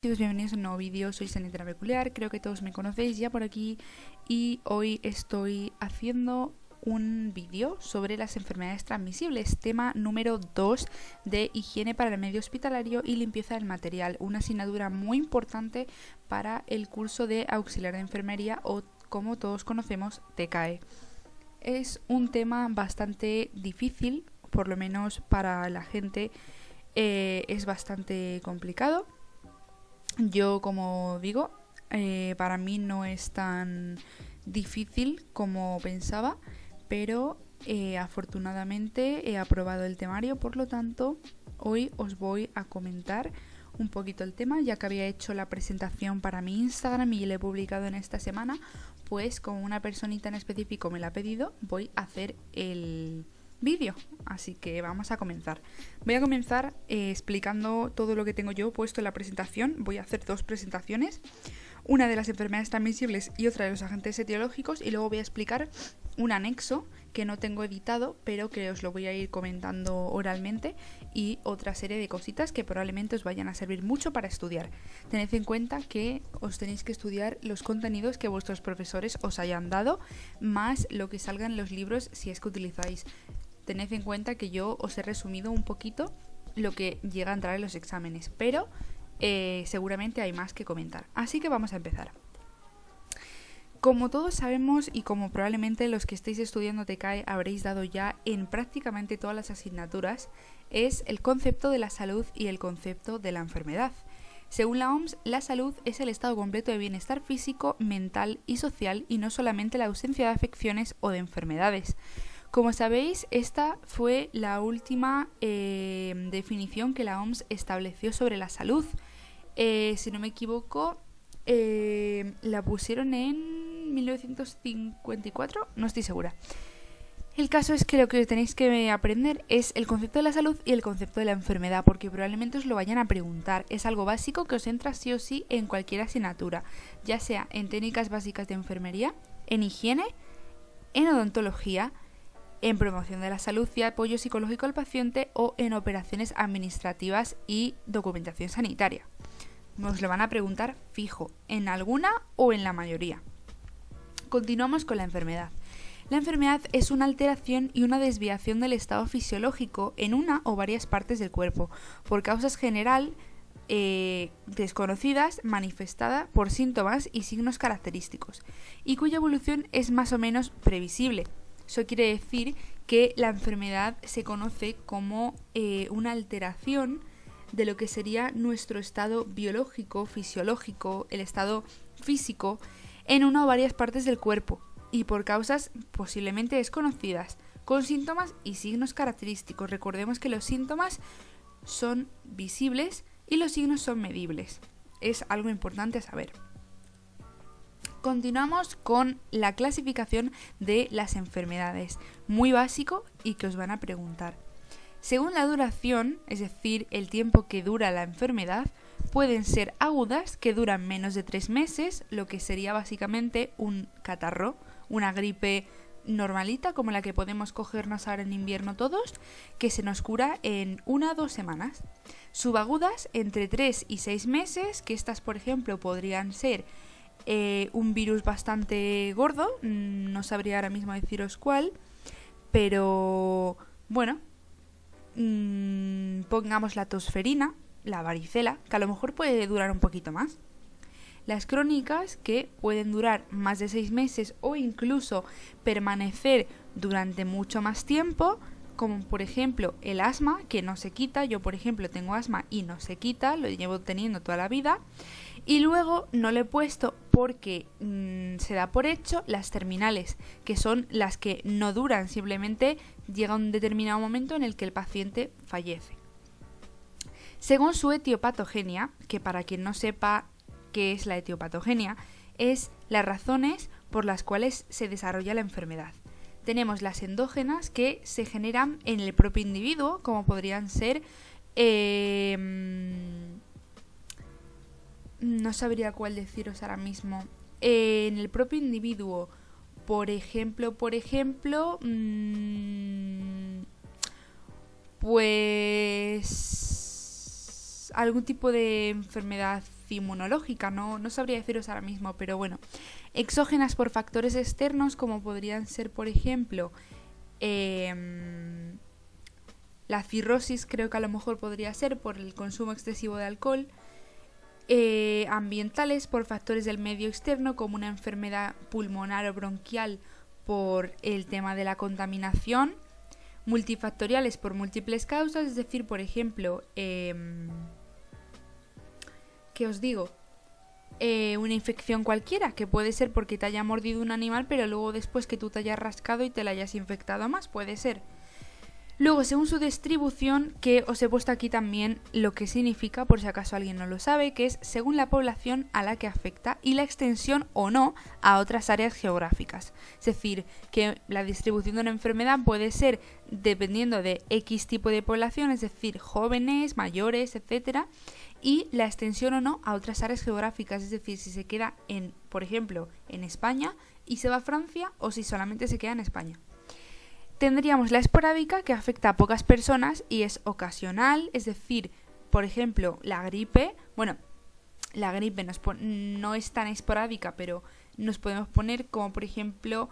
Chicos, bienvenidos a un nuevo vídeo, soy Sanitera Peculiar, creo que todos me conocéis ya por aquí y hoy estoy haciendo un vídeo sobre las enfermedades transmisibles, tema número 2 de higiene para el medio hospitalario y limpieza del material, una asignatura muy importante para el curso de auxiliar de enfermería o, como todos conocemos, TKE. Es un tema bastante difícil, por lo menos para la gente es bastante complicado. Yo, como digo, para mí no es tan difícil como pensaba, pero afortunadamente he aprobado el temario, por lo tanto, hoy os voy a comentar un poquito el tema, ya que había hecho la presentación para mi Instagram y la he publicado en esta semana, pues como una personita en específico me la ha pedido, voy a hacer el vídeo, así que vamos a comenzar. Voy a comenzar explicando todo lo que tengo yo puesto en la presentación. Voy a hacer dos presentaciones, una de las enfermedades transmisibles y otra de los agentes etiológicos, y luego voy a explicar un anexo que no tengo editado, pero que os lo voy a ir comentando oralmente, y otra serie de cositas que probablemente os vayan a servir mucho para estudiar. Tened en cuenta que os tenéis que estudiar los contenidos que vuestros profesores os hayan dado, más lo que salga en los libros si es que utilizáis. Tened en cuenta que yo os he resumido un poquito lo que llega a entrar en los exámenes, pero seguramente hay más que comentar. Así que vamos a empezar. Como todos sabemos y como probablemente los que estéis estudiando TKE habréis dado ya en prácticamente todas las asignaturas, es el concepto de la salud y el concepto de la enfermedad. Según la OMS, la salud es el estado completo de bienestar físico, mental y social, y no solamente la ausencia de afecciones o de enfermedades. Como sabéis, esta fue la última definición que la OMS estableció sobre la salud. Si no me equivoco, la pusieron en 1954, no estoy segura. El caso es que lo que tenéis que aprender es el concepto de la salud y el concepto de la enfermedad, porque probablemente os lo vayan a preguntar. Es algo básico que os entra sí o sí en cualquier asignatura, ya sea en técnicas básicas de enfermería, en higiene, en odontología, en promoción de la salud y apoyo psicológico al paciente o en operaciones administrativas y documentación sanitaria. Nos lo van a preguntar fijo, en alguna o en la mayoría. Continuamos con la enfermedad. La enfermedad es una alteración y una desviación del estado fisiológico en una o varias partes del cuerpo, por causas general desconocidas, manifestada por síntomas y signos característicos, y cuya evolución es más o menos previsible. Eso quiere decir que la enfermedad se conoce como una alteración de lo que sería nuestro estado biológico, fisiológico, el estado físico, en una o varias partes del cuerpo y por causas posiblemente desconocidas, con síntomas y signos característicos. Recordemos que los síntomas son visibles y los signos son medibles. Es algo importante a saber. Continuamos con la clasificación de las enfermedades, muy básico y que os van a preguntar. Según la duración, es decir, el tiempo que dura la enfermedad, pueden ser agudas, que duran menos de 3 meses, lo que sería básicamente un catarro, una gripe normalita como la que podemos cogernos ahora en invierno todos, que se nos cura en 1 o 2 semanas. Subagudas, entre 3 y 6 meses, que estas, por ejemplo, podrían ser un virus bastante gordo, no sabría ahora mismo deciros cuál, pero bueno, pongamos la tosferina, la varicela, que a lo mejor puede durar un poquito más. Las crónicas, que pueden durar más de 6 meses o incluso permanecer durante mucho más tiempo, como por ejemplo el asma, que no se quita. Yo, por ejemplo, tengo asma y no se quita, lo llevo teniendo toda la vida. Y luego no le he puesto porque se da por hecho las terminales, que son las que no duran, simplemente llega un determinado momento en el que el paciente fallece. Según su etiopatogenia, que para quien no sepa qué es la etiopatogenia, es las razones por las cuales se desarrolla la enfermedad. Tenemos las endógenas, que se generan en el propio individuo, como podrían ser no sabría cuál deciros ahora mismo. En el propio individuo, por ejemplo, pues algún tipo de enfermedad inmunológica, no sabría deciros ahora mismo, pero bueno. Exógenas por factores externos, como podrían ser, por ejemplo, la cirrosis, creo que a lo mejor podría ser por el consumo excesivo de alcohol. Ambientales por factores del medio externo, como una enfermedad pulmonar o bronquial por el tema de la contaminación. Multifactoriales por múltiples causas, es decir, por ejemplo, ¿qué os digo? Una infección cualquiera, que puede ser porque te haya mordido un animal, pero luego después que tú te hayas rascado y te la hayas infectado más, puede ser. Luego, según su distribución, que os he puesto aquí también lo que significa, por si acaso alguien no lo sabe, que es según la población a la que afecta y la extensión o no a otras áreas geográficas. Es decir, que la distribución de una enfermedad puede ser dependiendo de X tipo de población, es decir, jóvenes, mayores, etcétera, y la extensión o no a otras áreas geográficas, es decir, si se queda por ejemplo, en España y se va a Francia, o si solamente se queda en España. Tendríamos la esporádica, que afecta a pocas personas y es ocasional, es decir, por ejemplo, la gripe. Bueno, la gripe no es tan esporádica, pero nos podemos poner como, por ejemplo,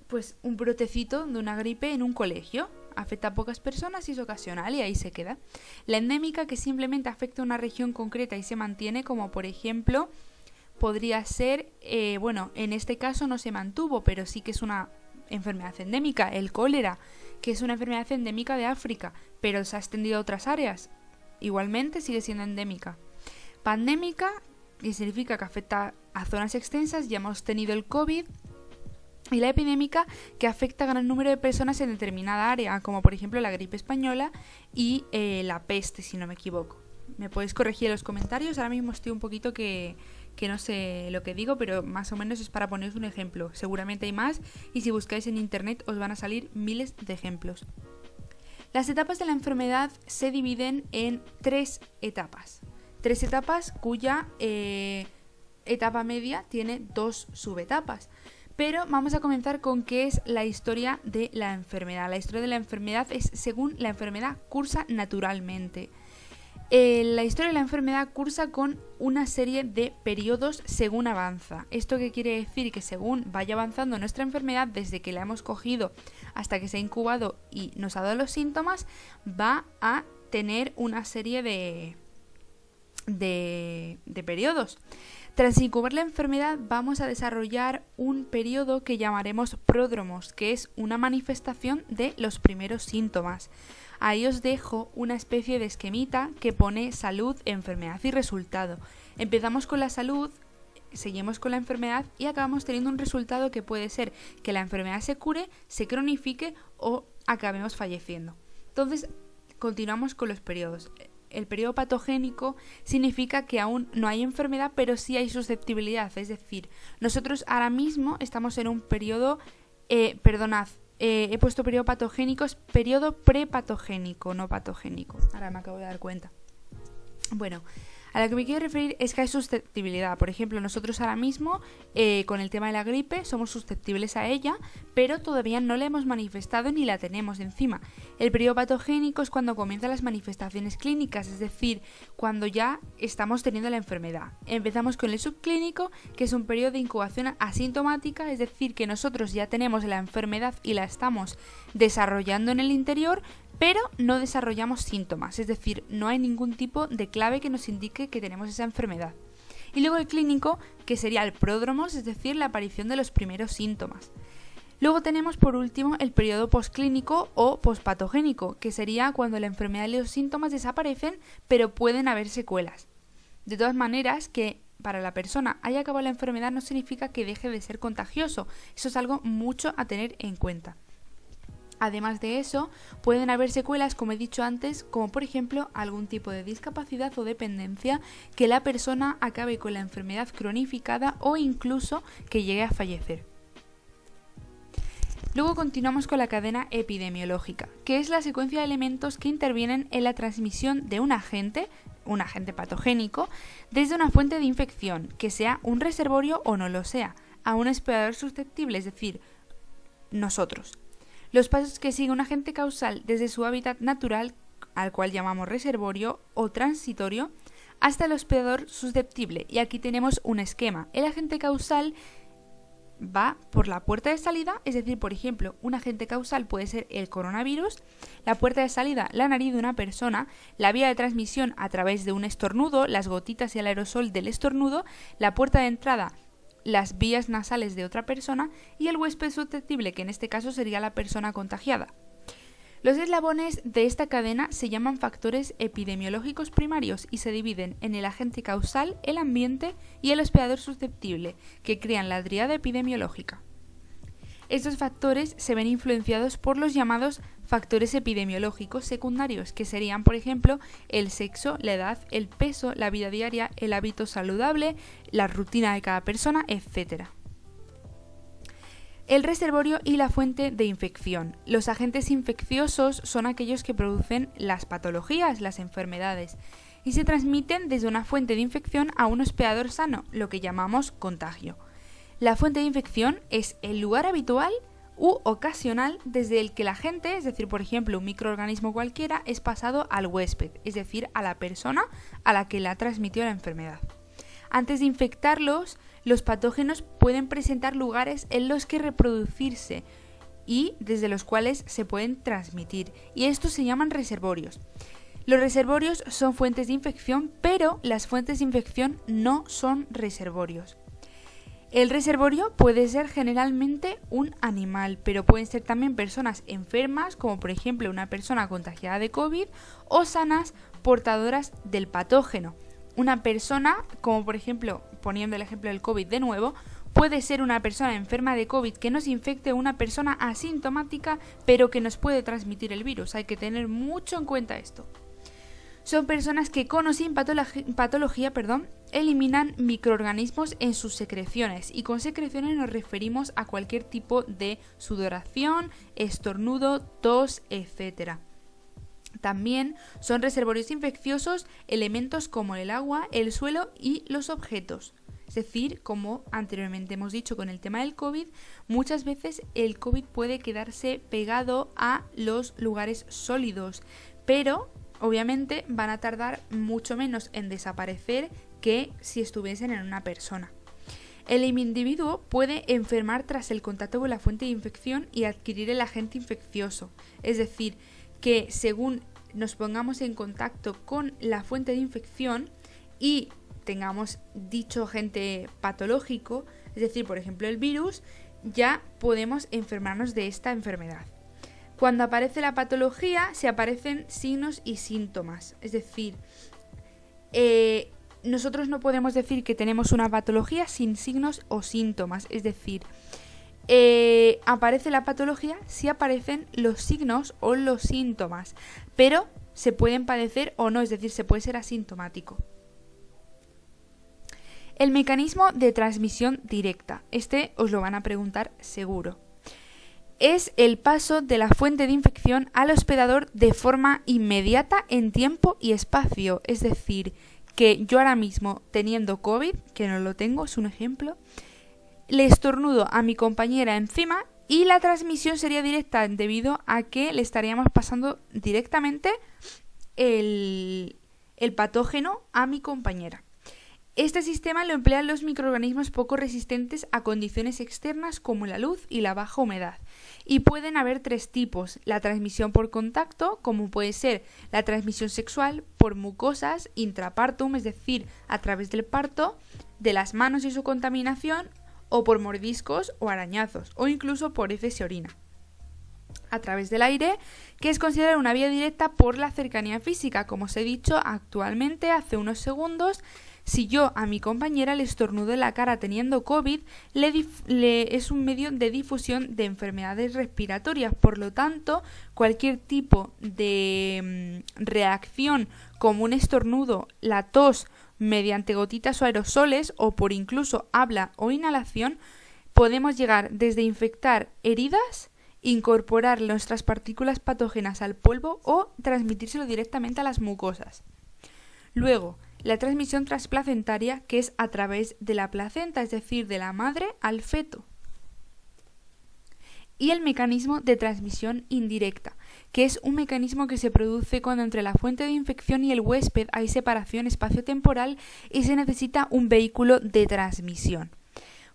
pues un brotecito de una gripe en un colegio. Afecta a pocas personas y es ocasional y ahí se queda. La endémica, que simplemente afecta a una región concreta y se mantiene, como por ejemplo, podría ser, en este caso no se mantuvo, pero sí que es una enfermedad endémica, el cólera, que es una enfermedad endémica de África, pero se ha extendido a otras áreas. Igualmente sigue siendo endémica. Pandémica, que significa que afecta a zonas extensas, ya hemos tenido el COVID. Y la epidémica, que afecta a gran número de personas en determinada área, como por ejemplo la gripe española y la peste, si no me equivoco. Me podéis corregir en los comentarios, ahora mismo estoy un poquito que no sé lo que digo, pero más o menos es para poneros un ejemplo. Seguramente hay más y si buscáis en internet os van a salir miles de ejemplos. Las etapas de la enfermedad se dividen en 3 etapas. 3 etapas cuya etapa media tiene 2 subetapas. Pero vamos a comenzar con qué es la historia de la enfermedad. La historia de la enfermedad es según la enfermedad cursa naturalmente. La historia de la enfermedad cursa con una serie de periodos según avanza. ¿Esto qué quiere decir? Que según vaya avanzando nuestra enfermedad, desde que la hemos cogido hasta que se ha incubado y nos ha dado los síntomas, va a tener una serie de periodos. Tras incubar la enfermedad vamos a desarrollar un periodo que llamaremos pródromos, que es una manifestación de los primeros síntomas. Ahí os dejo una especie de esquemita que pone salud, enfermedad y resultado. Empezamos con la salud, seguimos con la enfermedad y acabamos teniendo un resultado que puede ser que la enfermedad se cure, se cronifique o acabemos falleciendo. Entonces, continuamos con los periodos. El periodo patogénico significa que aún no hay enfermedad, pero sí hay susceptibilidad. Es decir, nosotros ahora mismo estamos en un periodo, he puesto periodo patogénico, es periodo prepatogénico, no patogénico. Ahora me acabo de dar cuenta. Bueno, a lo que me quiero referir es que hay susceptibilidad. Por ejemplo, nosotros ahora mismo, con el tema de la gripe, somos susceptibles a ella, pero todavía no la hemos manifestado ni la tenemos encima. El periodo patogénico es cuando comienzan las manifestaciones clínicas, es decir, cuando ya estamos teniendo la enfermedad. Empezamos con el subclínico, que es un periodo de incubación asintomática, es decir, que nosotros ya tenemos la enfermedad y la estamos desarrollando en el interior, pero no desarrollamos síntomas, es decir, no hay ningún tipo de clave que nos indique que tenemos esa enfermedad. Y luego el clínico, que sería el pródromos, es decir, la aparición de los primeros síntomas. Luego tenemos por último el periodo posclínico o pospatogénico, que sería cuando la enfermedad y los síntomas desaparecen, pero pueden haber secuelas. De todas maneras, que para la persona haya acabado la enfermedad no significa que deje de ser contagioso, eso es algo mucho a tener en cuenta. Además de eso, pueden haber secuelas, como he dicho antes, como por ejemplo algún tipo de discapacidad o dependencia, que la persona acabe con la enfermedad cronificada o incluso que llegue a fallecer. Luego continuamos con la cadena epidemiológica, que es la secuencia de elementos que intervienen en la transmisión de un agente patogénico, desde una fuente de infección, que sea un reservorio o no lo sea, a un hospedador susceptible, es decir, nosotros. Los pasos que sigue un agente causal desde su hábitat natural, al cual llamamos reservorio o transitorio, hasta el hospedador susceptible. Y aquí tenemos un esquema. El agente causal va por la puerta de salida, es decir, por ejemplo, un agente causal puede ser el coronavirus, la puerta de salida, la nariz de una persona, la vía de transmisión a través de un estornudo, las gotitas y el aerosol del estornudo, la puerta de entrada, las vías nasales de otra persona y el huésped susceptible, que en este caso sería la persona contagiada. Los eslabones de esta cadena se llaman factores epidemiológicos primarios y se dividen en el agente causal, el ambiente y el hospedador susceptible, que crean la tríada epidemiológica. Estos factores se ven influenciados por los llamados factores epidemiológicos secundarios, que serían, por ejemplo, el sexo, la edad, el peso, la vida diaria, el hábito saludable, la rutina de cada persona, etc. El reservorio y la fuente de infección. Los agentes infecciosos son aquellos que producen las patologías, las enfermedades, y se transmiten desde una fuente de infección a un hospedador sano, lo que llamamos contagio. La fuente de infección es el lugar habitual u ocasional desde el que el agente, es decir, por ejemplo, un microorganismo cualquiera, es pasado al huésped, es decir, a la persona a la que le ha transmitido la enfermedad. Antes de infectarlos, los patógenos pueden presentar lugares en los que reproducirse y desde los cuales se pueden transmitir, y estos se llaman reservorios. Los reservorios son fuentes de infección, pero las fuentes de infección no son reservorios. El reservorio puede ser generalmente un animal, pero pueden ser también personas enfermas, como por ejemplo una persona contagiada de COVID, o sanas portadoras del patógeno. Una persona, como por ejemplo, poniendo el ejemplo del COVID de nuevo, puede ser una persona enferma de COVID que nos infecte a una persona asintomática, pero que nos puede transmitir el virus. Hay que tener mucho en cuenta esto. Son personas que con o sin patología, eliminan microorganismos en sus secreciones, y con secreciones nos referimos a cualquier tipo de sudoración, estornudo, tos, etc. También son reservorios infecciosos elementos como el agua, el suelo y los objetos. Es decir, como anteriormente hemos dicho con el tema del COVID, muchas veces el COVID puede quedarse pegado a los lugares sólidos, pero obviamente van a tardar mucho menos en desaparecer que si estuviesen en una persona. El individuo puede enfermar tras el contacto con la fuente de infección y adquirir el agente infeccioso. Es decir, que según nos pongamos en contacto con la fuente de infección y tengamos dicho agente patológico, es decir, por ejemplo el virus, ya podemos enfermarnos de esta enfermedad. Cuando aparece la patología, se aparecen signos y síntomas. Es decir, nosotros no podemos decir que tenemos una patología sin signos o síntomas. Es decir, aparece la patología si aparecen los signos o los síntomas, pero se pueden padecer o no, es decir, se puede ser asintomático. El mecanismo de transmisión directa. Este os lo van a preguntar seguro. Es el paso de la fuente de infección al hospedador de forma inmediata en tiempo y espacio. Es decir, que yo ahora mismo, teniendo COVID, que no lo tengo, es un ejemplo, le estornudo a mi compañera encima y la transmisión sería directa debido a que le estaríamos pasando directamente el patógeno a mi compañera. Este sistema lo emplean los microorganismos poco resistentes a condiciones externas como la luz y la baja humedad. Y pueden haber tres tipos: la transmisión por contacto, como puede ser la transmisión sexual, por mucosas, intrapartum, es decir, a través del parto, de las manos y su contaminación, o por mordiscos o arañazos, o incluso por heces y orina. A través del aire, que es considerada una vía directa por la cercanía física, como os he dicho actualmente hace unos segundos. Si yo a mi compañera le estornudo en la cara teniendo COVID, es un medio de difusión de enfermedades respiratorias. Por lo tanto, cualquier tipo de reacción como un estornudo, la tos mediante gotitas o aerosoles o por incluso habla o inhalación, podemos llegar desde infectar heridas, incorporar nuestras partículas patógenas al polvo o transmitírselo directamente a las mucosas. Luego, la transmisión transplacentaria, que es a través de la placenta, es decir, de la madre al feto. y el mecanismo de transmisión indirecta, que es un mecanismo que se produce cuando entre la fuente de infección y el huésped hay separación espacio-temporal y se necesita un vehículo de transmisión.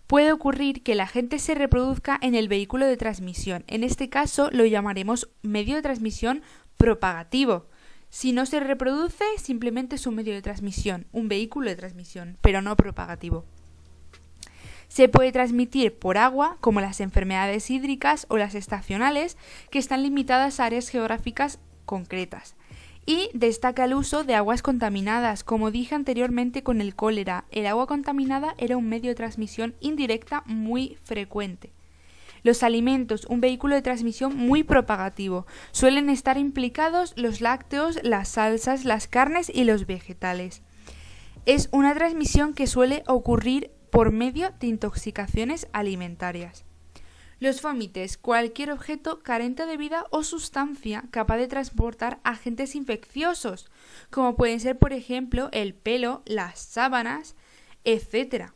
Puede ocurrir que el agente se reproduzca en el vehículo de transmisión. En este caso lo llamaremos medio de transmisión propagativo. Si no se reproduce, simplemente es un medio de transmisión, un vehículo de transmisión, pero no propagativo. Se puede transmitir por agua, como las enfermedades hídricas o las estacionales, que están limitadas a áreas geográficas concretas. Y destaca el uso de aguas contaminadas. Como dije anteriormente con el cólera, el agua contaminada era un medio de transmisión indirecta muy frecuente. Los alimentos, un vehículo de transmisión muy propagativo. Suelen estar implicados los lácteos, las salsas, las carnes y los vegetales. Es una transmisión que suele ocurrir por medio de intoxicaciones alimentarias. Los fómites, cualquier objeto carente de vida o sustancia capaz de transportar agentes infecciosos, como pueden ser, por ejemplo, el pelo, las sábanas, etc.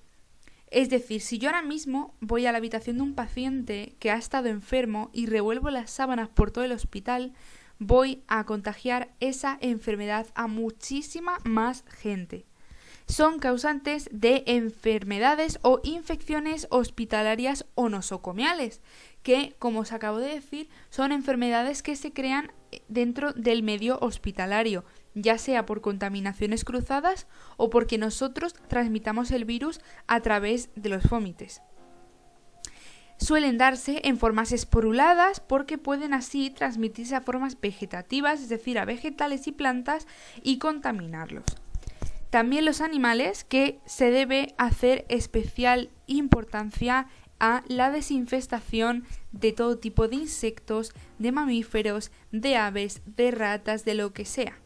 Es decir, si yo ahora mismo voy a la habitación de un paciente que ha estado enfermo y revuelvo las sábanas por todo el hospital, voy a contagiar esa enfermedad a muchísima más gente. Son causantes de enfermedades o infecciones hospitalarias o nosocomiales, que, como os acabo de decir, son enfermedades que se crean dentro del medio hospitalario, ya sea por contaminaciones cruzadas o porque nosotros transmitamos el virus a través de los fómites. Suelen darse en formas esporuladas porque pueden así transmitirse a formas vegetativas, es decir, a vegetales y plantas, y contaminarlos. También los animales, que se debe hacer especial importancia a la desinfestación de todo tipo de insectos, de mamíferos, de aves, de ratas, de lo que sea.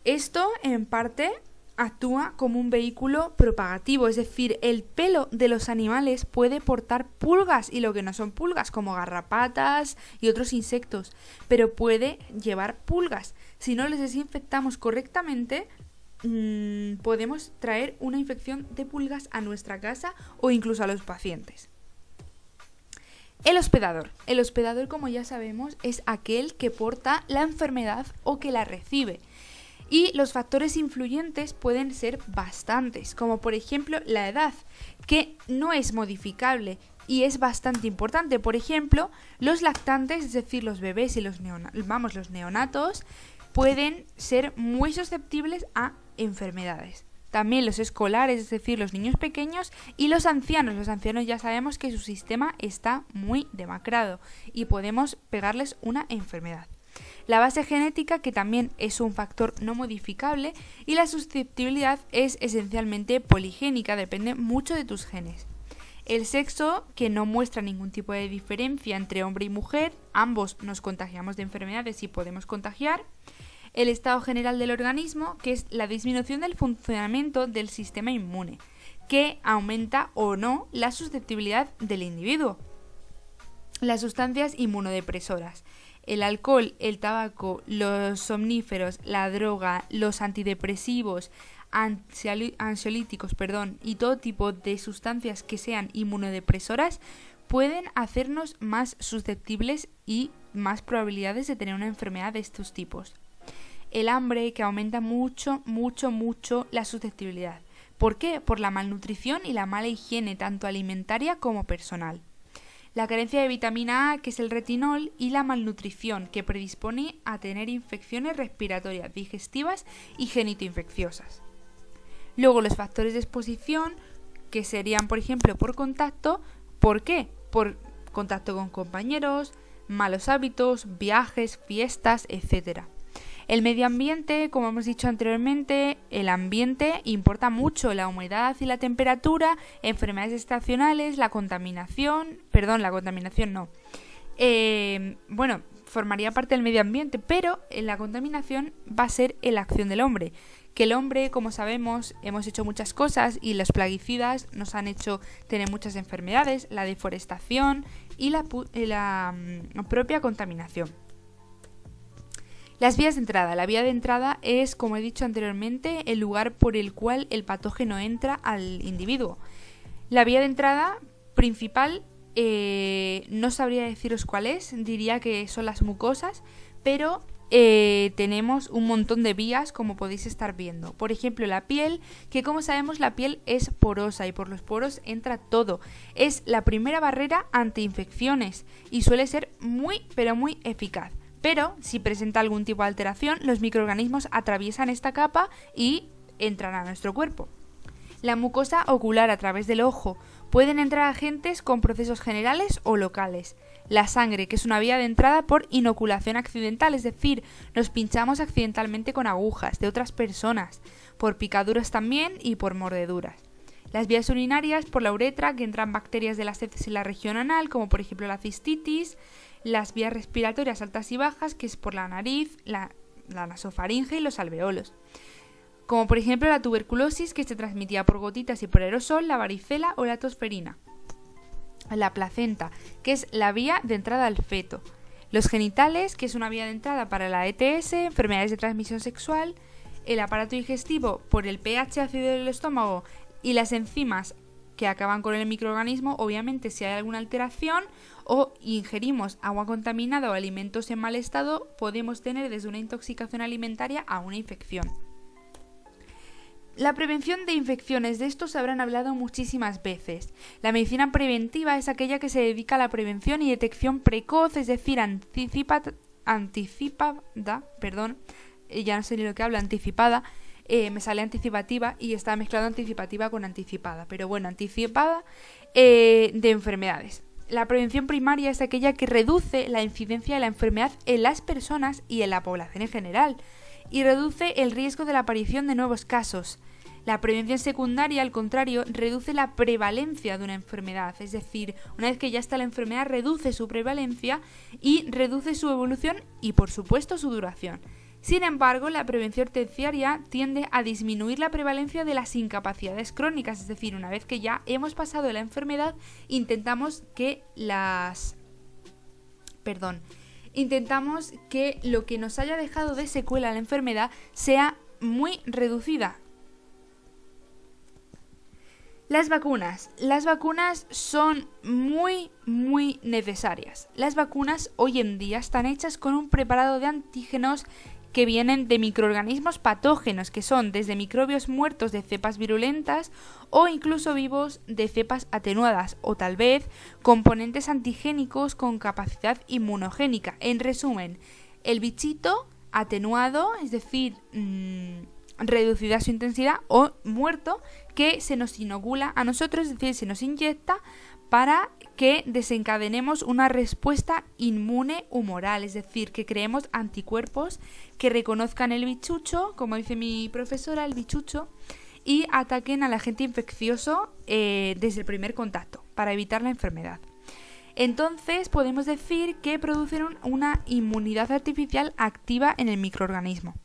Esto, en parte, actúa como un vehículo propagativo, es decir, el pelo de los animales puede portar pulgas y lo que no son pulgas, como garrapatas y otros insectos, pero puede llevar pulgas. Si no les desinfectamos correctamente, podemos traer una infección de pulgas a nuestra casa o incluso a los pacientes. El hospedador. El hospedador, como ya sabemos, es aquel que porta la enfermedad o que la recibe. Y los factores influyentes pueden ser bastantes, como por ejemplo la edad, que no es modificable y es bastante importante. Por ejemplo, los lactantes, es decir, los bebés y los neonatos, pueden ser muy susceptibles a enfermedades. También los escolares, es decir, los niños pequeños, y los ancianos. Los ancianos ya sabemos que su sistema está muy demacrado y podemos pegarles una enfermedad. La base genética, que también es un factor no modificable, y la susceptibilidad es esencialmente poligénica, depende mucho de tus genes. El sexo, que no muestra ningún tipo de diferencia entre hombre y mujer, ambos nos contagiamos de enfermedades y podemos contagiar. El estado general del organismo, que es la disminución del funcionamiento del sistema inmune, que aumenta o no la susceptibilidad del individuo. Las sustancias inmunodepresoras. El alcohol, el tabaco, los somníferos, la droga, los antidepresivos, ansiolíticos, y todo tipo de sustancias que sean inmunodepresoras pueden hacernos más susceptibles y más probabilidades de tener una enfermedad de estos tipos. El hambre, que aumenta mucho la susceptibilidad. ¿Por qué? Por la malnutrición y la mala higiene, tanto alimentaria como personal. La carencia de vitamina A, que es el retinol, y la malnutrición, que predispone a tener infecciones respiratorias, digestivas y genitoinfecciosas. Luego los factores de exposición, que serían, por ejemplo, por contacto. ¿Por qué? Por contacto con compañeros, malos hábitos, viajes, fiestas, etc. El medio ambiente, como hemos dicho anteriormente, el ambiente importa mucho, la humedad y la temperatura, enfermedades estacionales, la contaminación no. Formaría parte del medio ambiente, pero la contaminación va a ser la acción del hombre. Que el hombre, como sabemos, hemos hecho muchas cosas y los plaguicidas nos han hecho tener muchas enfermedades, la deforestación y la propia contaminación. Las vías de entrada. La vía de entrada es, como he dicho anteriormente, el lugar por el cual el patógeno entra al individuo. La vía de entrada principal no sabría deciros cuál es, diría que son las mucosas, pero tenemos un montón de vías, como podéis estar viendo. Por ejemplo, la piel, que como sabemos la piel es porosa y por los poros entra todo. Es la primera barrera ante infecciones y suele ser muy, pero muy eficaz. Pero si presenta algún tipo de alteración, los microorganismos atraviesan esta capa y entran a nuestro cuerpo. La mucosa ocular a través del ojo. Pueden entrar agentes con procesos generales o locales. La sangre, que es una vía de entrada por inoculación accidental, es decir, nos pinchamos accidentalmente con agujas de otras personas, por picaduras también y por mordeduras. Las vías urinarias, por la uretra, que entran bacterias de las heces en la región anal, como por ejemplo la cistitis. Las vías respiratorias altas y bajas, que es por la nariz, la nasofaringe y los alveolos. Como por ejemplo la tuberculosis, que se transmitía por gotitas y por aerosol, la varicela o la tosferina. La placenta, que es la vía de entrada al feto. Los genitales, que es una vía de entrada para la ETS, enfermedades de transmisión sexual. El aparato digestivo, por el pH ácido del estómago y las enzimas que acaban con el microorganismo. Obviamente, si hay alguna alteración o ingerimos agua contaminada o alimentos en mal estado, podemos tener desde una intoxicación alimentaria a una infección. La prevención de infecciones, de esto se habrán hablado muchísimas veces. La medicina preventiva es aquella que se dedica a la prevención y detección precoz, es decir, anticipada, ya no sé ni lo que hablo, anticipada, me sale anticipativa y está mezclado anticipativa con anticipada, pero bueno, anticipada de enfermedades. La prevención primaria es aquella que reduce la incidencia de la enfermedad en las personas y en la población en general, y reduce el riesgo de la aparición de nuevos casos. La prevención secundaria, al contrario, reduce la prevalencia de una enfermedad, es decir, una vez que ya está la enfermedad, reduce su prevalencia y reduce su evolución y, por supuesto, su duración. Sin embargo, la prevención terciaria tiende a disminuir la prevalencia de las incapacidades crónicas, es decir, una vez que ya hemos pasado la enfermedad, intentamos que lo que nos haya dejado de secuela la enfermedad sea muy reducida. Las vacunas. Las vacunas son muy, muy necesarias. Las vacunas hoy en día están hechas con un preparado de antígenos que vienen de microorganismos patógenos, que son desde microbios muertos de cepas virulentas o incluso vivos de cepas atenuadas, o tal vez componentes antigénicos con capacidad inmunogénica. En resumen, el bichito atenuado, es decir, reducida su intensidad, o muerto, que se nos inocula a nosotros, es decir, se nos inyecta para que desencadenemos una respuesta inmune humoral, es decir, que creemos anticuerpos que reconozcan el bichucho, como dice mi profesora, el bichucho, y ataquen al agente infeccioso desde el primer contacto, para evitar la enfermedad. Entonces podemos decir que producen una inmunidad artificial activa en el microorganismo.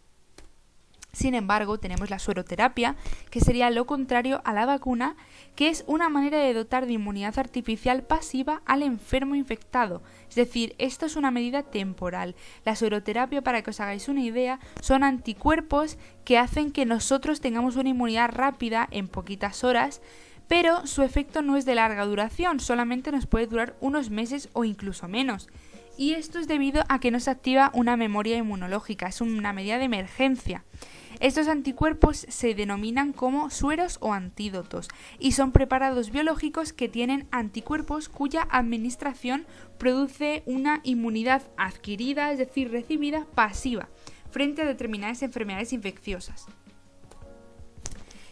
Sin embargo, tenemos la sueroterapia, que sería lo contrario a la vacuna, que es una manera de dotar de inmunidad artificial pasiva al enfermo infectado. Es decir, esto es una medida temporal. La sueroterapia, para que os hagáis una idea, son anticuerpos que hacen que nosotros tengamos una inmunidad rápida en poquitas horas, pero su efecto no es de larga duración, solamente nos puede durar unos meses o incluso menos. Y esto es debido a que no se activa una memoria inmunológica, es una medida de emergencia. Estos anticuerpos se denominan como sueros o antídotos y son preparados biológicos que tienen anticuerpos cuya administración produce una inmunidad adquirida, es decir, recibida, pasiva, frente a determinadas enfermedades infecciosas.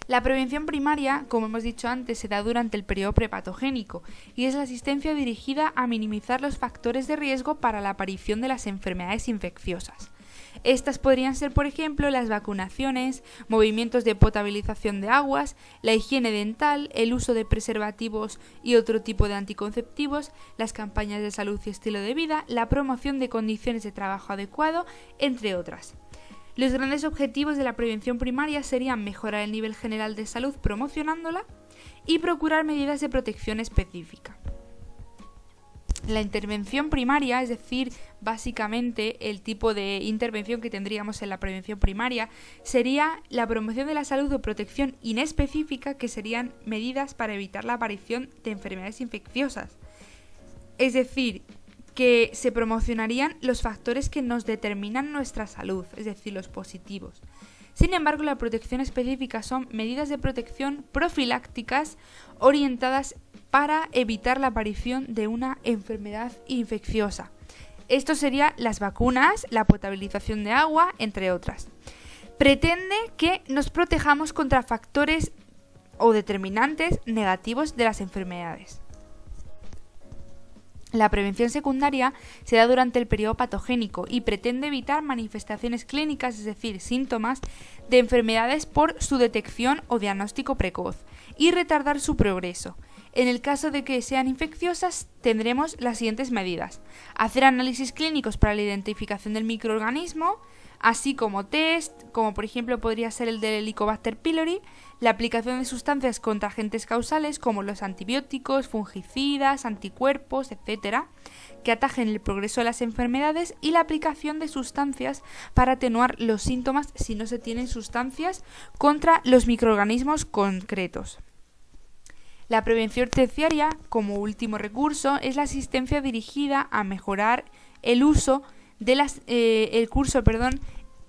La prevención primaria, como hemos dicho antes, se da durante el periodo prepatogénico y es la asistencia dirigida a minimizar los factores de riesgo para la aparición de las enfermedades infecciosas. Estas podrían ser, por ejemplo, las vacunaciones, movimientos de potabilización de aguas, la higiene dental, el uso de preservativos y otro tipo de anticonceptivos, las campañas de salud y estilo de vida, la promoción de condiciones de trabajo adecuado, entre otras. Los grandes objetivos de la prevención primaria serían mejorar el nivel general de salud promocionándola y procurar medidas de protección específica. La intervención primaria, es decir, básicamente el tipo de intervención que tendríamos en la prevención primaria, sería la promoción de la salud o protección inespecífica, que serían medidas para evitar la aparición de enfermedades infecciosas. Es decir, que se promocionarían los factores que nos determinan nuestra salud, es decir, los positivos. Sin embargo, la protección específica son medidas de protección profilácticas orientadas para evitar la aparición de una enfermedad infecciosa. Esto serían las vacunas, la potabilización de agua, entre otras. Pretende que nos protejamos contra factores o determinantes negativos de las enfermedades. La prevención secundaria se da durante el periodo patogénico y pretende evitar manifestaciones clínicas, es decir, síntomas de enfermedades por su detección o diagnóstico precoz, y retardar su progreso. En el caso de que sean infecciosas, tendremos las siguientes medidas: hacer análisis clínicos para la identificación del microorganismo, así como test, como por ejemplo podría ser el del Helicobacter pylori, la aplicación de sustancias contra agentes causales como los antibióticos, fungicidas, anticuerpos, etc., que atajen el progreso de las enfermedades, y la aplicación de sustancias para atenuar los síntomas si no se tienen sustancias contra los microorganismos concretos. La prevención terciaria, como último recurso, es la asistencia dirigida a mejorar el curso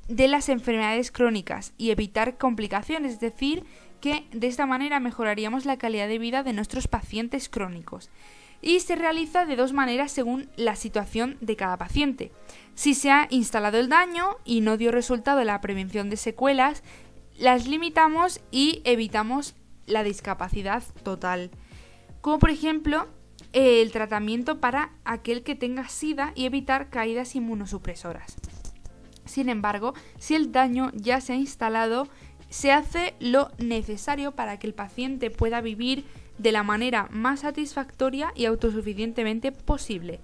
de las enfermedades crónicas y evitar complicaciones, es decir, que de esta manera mejoraríamos la calidad de vida de nuestros pacientes crónicos. Y se realiza de dos maneras según la situación de cada paciente. Si se ha instalado el daño y no dio resultado la prevención de secuelas, las limitamos y evitamos la discapacidad total. Como por ejemplo, el tratamiento para aquel que tenga SIDA y evitar caídas inmunosupresoras. Sin embargo, si el daño ya se ha instalado, se hace lo necesario para que el paciente pueda vivir de la manera más satisfactoria y autosuficientemente posible.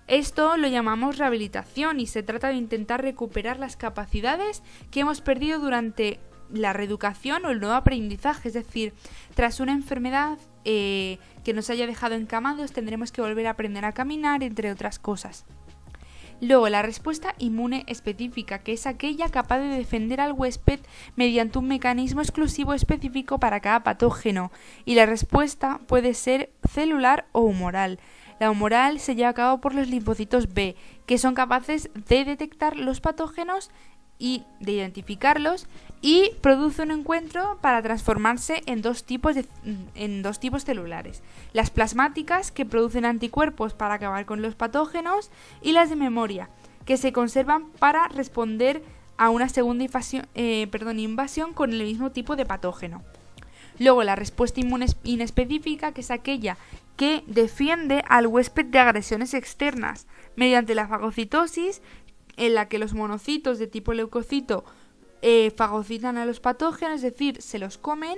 Esto lo llamamos rehabilitación y se trata de intentar recuperar las capacidades que hemos perdido durante la reeducación o el nuevo aprendizaje, es decir, tras una enfermedad que nos haya dejado encamados, tendremos que volver a aprender a caminar, entre otras cosas. Luego, la respuesta inmune específica, que es aquella capaz de defender al huésped mediante un mecanismo exclusivo específico para cada patógeno, y la respuesta puede ser celular o humoral. La humoral se lleva a cabo por los linfocitos B, que son capaces de detectar los patógenos y de identificarlos, y produce un encuentro para transformarse en dos tipos celulares: las plasmáticas, que producen anticuerpos para acabar con los patógenos, y las de memoria, que se conservan para responder a una segunda invasión con el mismo tipo de patógeno. Luego, la respuesta inmune inespecífica, que es aquella que defiende al huésped de agresiones externas mediante la fagocitosis, en la que los monocitos de tipo leucocito fagocitan a los patógenos, es decir, se los comen,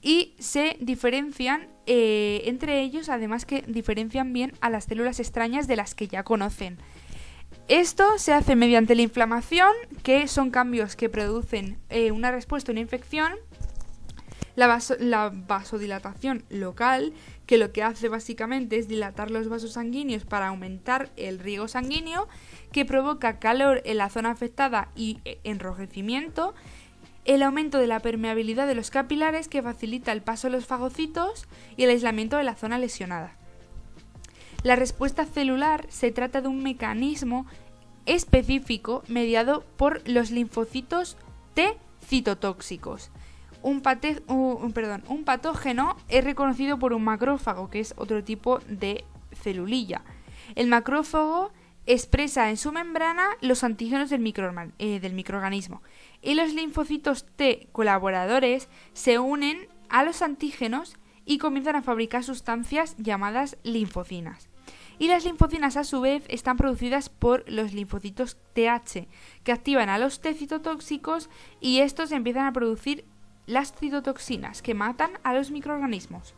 y se diferencian entre ellos, además que diferencian bien a las células extrañas de las que ya conocen. Esto se hace mediante la inflamación, que son cambios que producen una respuesta a una infección, la vasodilatación local, que lo que hace básicamente es dilatar los vasos sanguíneos para aumentar el riego sanguíneo, que provoca calor en la zona afectada y enrojecimiento; el aumento de la permeabilidad de los capilares, que facilita el paso de los fagocitos; y el aislamiento de la zona lesionada. La respuesta celular se trata de un mecanismo específico mediado por los linfocitos T citotóxicos. Un patógeno es reconocido por un macrófago, que es otro tipo de celulilla. El macrófago expresa en su membrana los antígenos del microorganismo, y los linfocitos T colaboradores se unen a los antígenos y comienzan a fabricar sustancias llamadas linfocinas. Y las linfocinas, a su vez, están producidas por los linfocitos TH, que activan a los T citotóxicos, y estos empiezan a producir las citotoxinas, que matan a los microorganismos.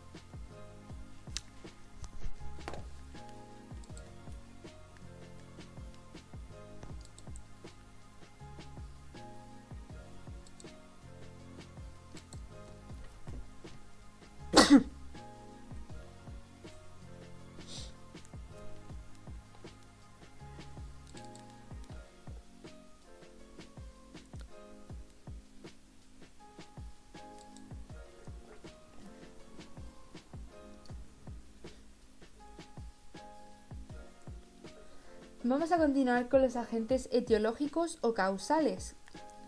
Vamos a continuar con los agentes etiológicos o causales,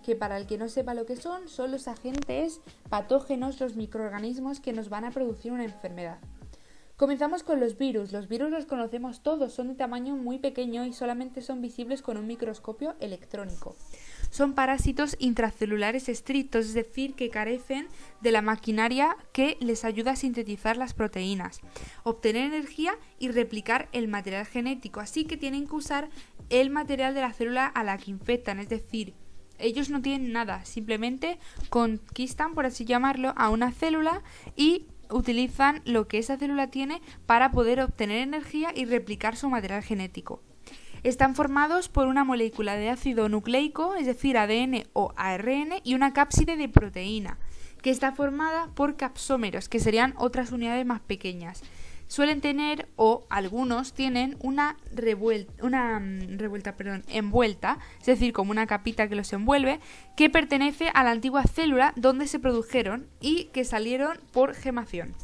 que para el que no sepa lo que son los agentes patógenos, los microorganismos que nos van a producir una enfermedad. Comenzamos con los virus. Los virus los conocemos todos, son de tamaño muy pequeño y solamente son visibles con un microscopio electrónico. Son parásitos intracelulares estrictos, es decir, que carecen de la maquinaria que les ayuda a sintetizar las proteínas, obtener energía y replicar el material genético, así que tienen que usar el material de la célula a la que infectan, es decir, ellos no tienen nada, simplemente conquistan, por así llamarlo, a una célula y utilizan lo que esa célula tiene para poder obtener energía y replicar su material genético. Están formados por una molécula de ácido nucleico, es decir, ADN o ARN, y una cápside de proteína, que está formada por capsómeros, que serían otras unidades más pequeñas. Suelen tener, o algunos tienen, una envuelta, es decir, como una capita que los envuelve, que pertenece a la antigua célula donde se produjeron y que salieron por gemación.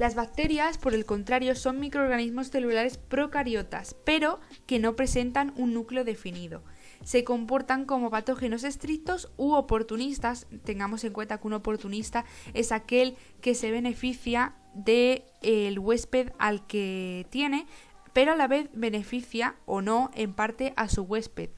Las bacterias, por el contrario, son microorganismos celulares procariotas, pero que no presentan un núcleo definido. Se comportan como patógenos estrictos u oportunistas. Tengamos en cuenta que un oportunista es aquel que se beneficia del huésped al que tiene, pero a la vez beneficia o no en parte a su huésped.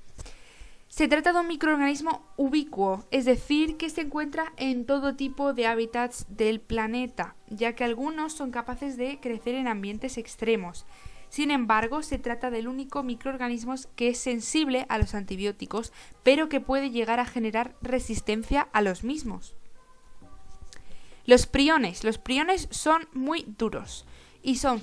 Se trata de un microorganismo ubicuo, es decir, que se encuentra en todo tipo de hábitats del planeta, ya que algunos son capaces de crecer en ambientes extremos. Sin embargo, se trata del único microorganismo que es sensible a los antibióticos, pero que puede llegar a generar resistencia a los mismos. Los priones son muy duros y son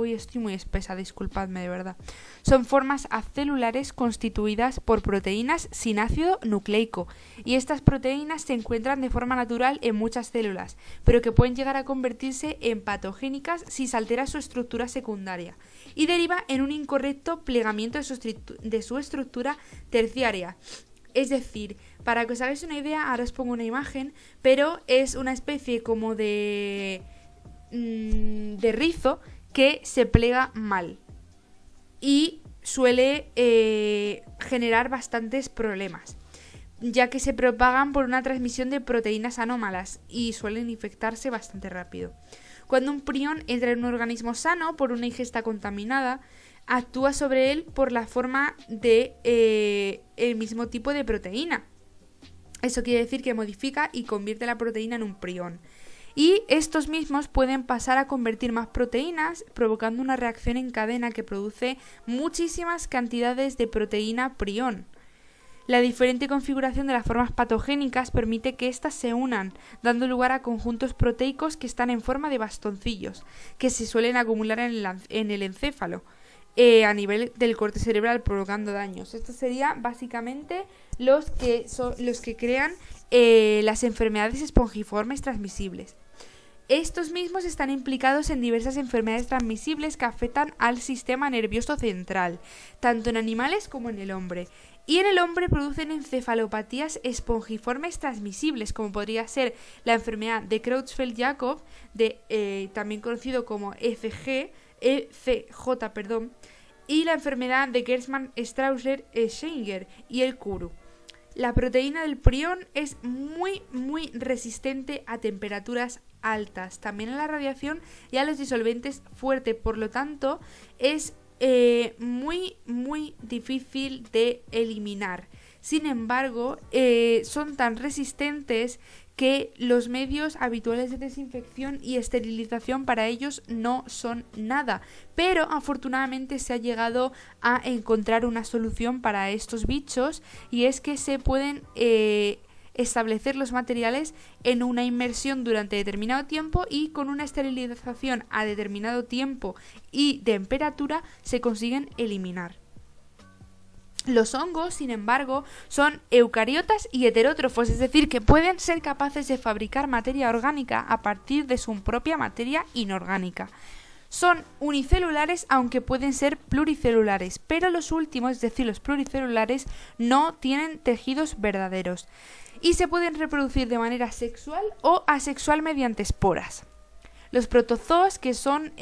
estoy muy espesa, disculpadme de verdad. Son formas acelulares constituidas por proteínas sin ácido nucleico, y estas proteínas se encuentran de forma natural en muchas células, pero que pueden llegar a convertirse en patogénicas si se altera su estructura secundaria y deriva en un incorrecto plegamiento de su estructura terciaria. Es decir, para que os hagáis una idea, ahora os pongo una imagen, pero es una especie como de rizo que se plega mal y suele generar bastantes problemas, ya que se propagan por una transmisión de proteínas anómalas y suelen infectarse bastante rápido. Cuando un prión entra en un organismo sano por una ingesta contaminada, actúa sobre él por la forma de el mismo tipo de proteína. Eso quiere decir que modifica y convierte la proteína en un prión. Y estos mismos pueden pasar a convertir más proteínas, provocando una reacción en cadena que produce muchísimas cantidades de proteína prión. La diferente configuración de las formas patogénicas permite que éstas se unan, dando lugar a conjuntos proteicos que están en forma de bastoncillos, que se suelen acumular en el encéfalo, a nivel del corte cerebral, provocando daños. Estos serían básicamente los que crean las enfermedades espongiformes transmisibles. Estos mismos están implicados en diversas enfermedades transmisibles que afectan al sistema nervioso central, tanto en animales como en el hombre. Y en el hombre producen encefalopatías espongiformes transmisibles, como podría ser la enfermedad de Creutzfeldt-Jakob, también conocido como ECJ, y la enfermedad de Gerstmann-Straussler-Scheininger y el Kuru. La proteína del prión es muy resistente a temperaturas altas, también a la radiación y a los disolventes fuertes, por lo tanto es muy difícil de eliminar. Sin embargo, son tan resistentes que los medios habituales de desinfección y esterilización para ellos no son nada, pero afortunadamente se ha llegado a encontrar una solución para estos bichos, y es que se pueden establecer los materiales en una inmersión durante determinado tiempo, y con una esterilización a determinado tiempo y temperatura se consiguen eliminar. Los hongos, sin embargo, son eucariotas y heterótrofos, es decir, que pueden ser capaces de fabricar materia orgánica a partir de su propia materia inorgánica. Son unicelulares, aunque pueden ser pluricelulares, pero los últimos, es decir, los pluricelulares, no tienen tejidos verdaderos y se pueden reproducir de manera sexual o asexual mediante esporas. Los protozoos, que son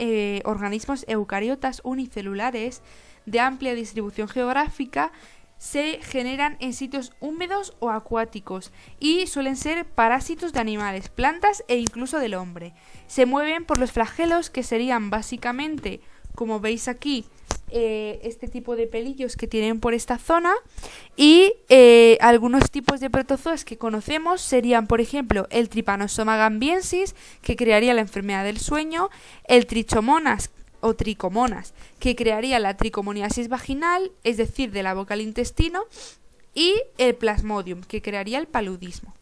organismos eucariotas unicelulares de amplia distribución geográfica, se generan en sitios húmedos o acuáticos y suelen ser parásitos de animales, plantas e incluso del hombre. Se mueven por los flagelos, que serían básicamente, como veis aquí, este tipo de pelillos que tienen por esta zona, y algunos tipos de protozoos que conocemos serían, por ejemplo, el Trypanosoma gambiensis, que crearía la enfermedad del sueño, el Trichomonas o tricomonas, que crearía la tricomoniasis vaginal, es decir, de la boca al intestino, y el Plasmodium, que crearía el paludismo.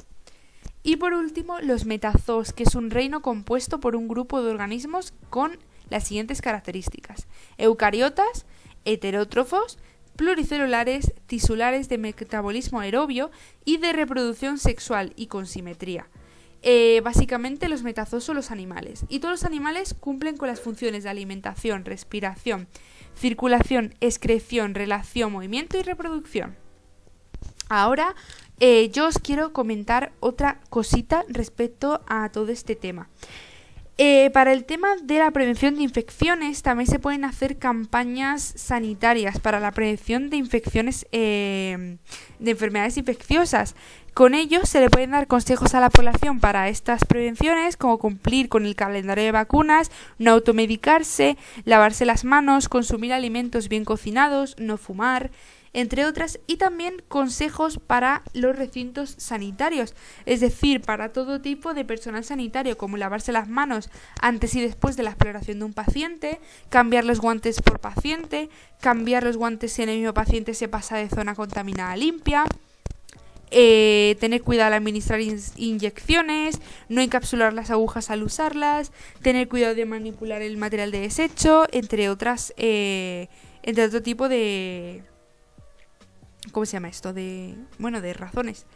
Y por último, los metazoos, que es un reino compuesto por un grupo de organismos con las siguientes características: eucariotas, heterótrofos, pluricelulares, tisulares de metabolismo aerobio y de reproducción sexual y con simetría. Básicamente los metazoos son los animales, y todos los animales cumplen con las funciones de alimentación, respiración, circulación, excreción, relación, movimiento y reproducción. Ahora yo os quiero comentar otra cosita respecto a todo este tema. Para el tema de la prevención de infecciones también se pueden hacer campañas sanitarias para la prevención de infecciones, de enfermedades infecciosas. Con ello se le pueden dar consejos a la población para estas prevenciones, como cumplir con el calendario de vacunas, no automedicarse, lavarse las manos, consumir alimentos bien cocinados, no fumar, entre otras, y también consejos para los recintos sanitarios, es decir, para todo tipo de personal sanitario, como lavarse las manos antes y después de la exploración de un paciente, cambiar los guantes por paciente, cambiar los guantes si en el mismo paciente se pasa de zona contaminada a limpia, tener cuidado al administrar inyecciones, no encapsular las agujas al usarlas, tener cuidado de manipular el material de desecho, entre otro tipo de... ¿Cómo se llama esto? De razones.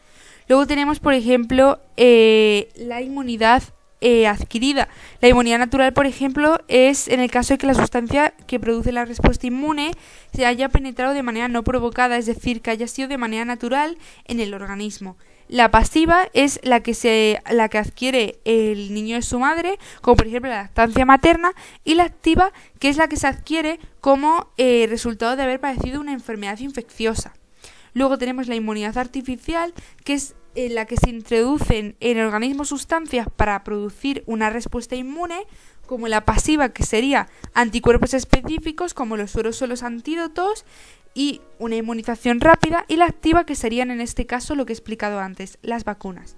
Luego tenemos, por ejemplo, la inmunidad adquirida. La inmunidad natural, por ejemplo, es en el caso de que la sustancia que produce la respuesta inmune se haya penetrado de manera no provocada, es decir, que haya sido de manera natural en el organismo. La pasiva es la que adquiere el niño de su madre, como por ejemplo la lactancia materna, y la activa, que es la que se adquiere como resultado de haber padecido una enfermedad infecciosa. Luego tenemos la inmunidad artificial, que es en la que se introducen en el organismo sustancias para producir una respuesta inmune, como la pasiva, que sería anticuerpos específicos, como los sueros o los antídotos, y una inmunización rápida, y la activa, que serían en este caso lo que he explicado antes, las vacunas.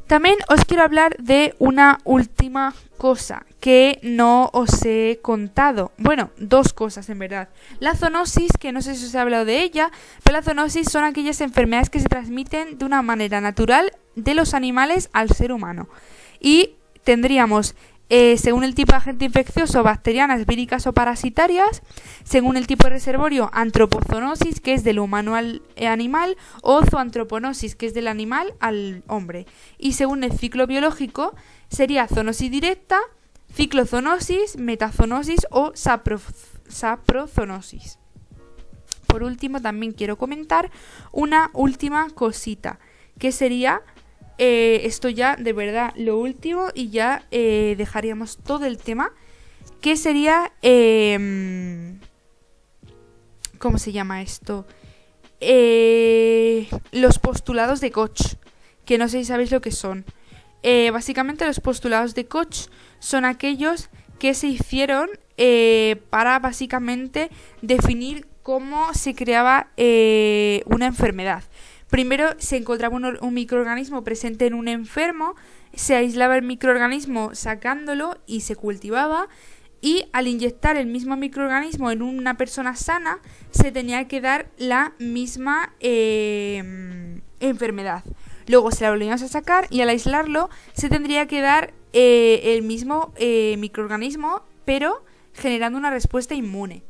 También os quiero hablar de una última cosa que no os he contado. Bueno, dos cosas en verdad. La zoonosis, que no sé si os he hablado de ella, pero la zoonosis son aquellas enfermedades que se transmiten de una manera natural de los animales al ser humano. Y tendríamos, según el tipo de agente infeccioso, bacterianas, víricas o parasitarias; según el tipo de reservorio, antropozoonosis, que es del humano al animal, o zoantroponosis, que es del animal al hombre; y según el ciclo biológico, sería zoonosis directa, ciclozoonosis, metazoonosis o saprozoonosis. Por último, también quiero comentar una última cosita, que sería... esto ya de verdad lo último, y ya dejaríamos todo el tema, que sería ¿cómo se llama esto? Los postulados de Koch, que no sé si sabéis lo que son. Básicamente los postulados de Koch son aquellos que se hicieron para básicamente definir cómo se creaba una enfermedad. Primero se encontraba un microorganismo presente en un enfermo, se aislaba el microorganismo sacándolo y se cultivaba, y al inyectar el mismo microorganismo en una persona sana se tenía que dar la misma enfermedad. Luego se la volvíamos a sacar y al aislarlo se tendría que dar el mismo microorganismo, pero generando una respuesta inmune.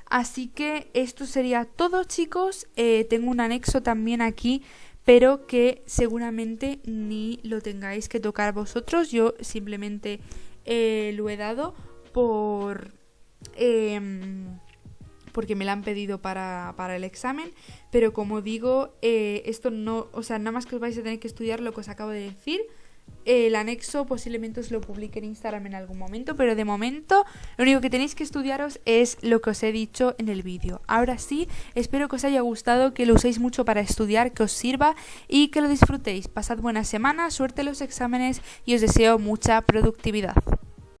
Así que esto sería todo, chicos. Tengo un anexo también aquí, pero que seguramente ni lo tengáis que tocar vosotros. Yo simplemente lo he dado porque me lo han pedido para el examen. Pero como digo, esto no, o sea, nada más que os vais a tener que estudiar lo que os acabo de decir, El anexo posiblemente os lo publique en Instagram en algún momento, pero de momento lo único que tenéis que estudiaros es lo que os he dicho en el vídeo. Ahora sí, espero que os haya gustado, que lo uséis mucho para estudiar, que os sirva y que lo disfrutéis. Pasad buena semana, suerte en los exámenes y os deseo mucha productividad.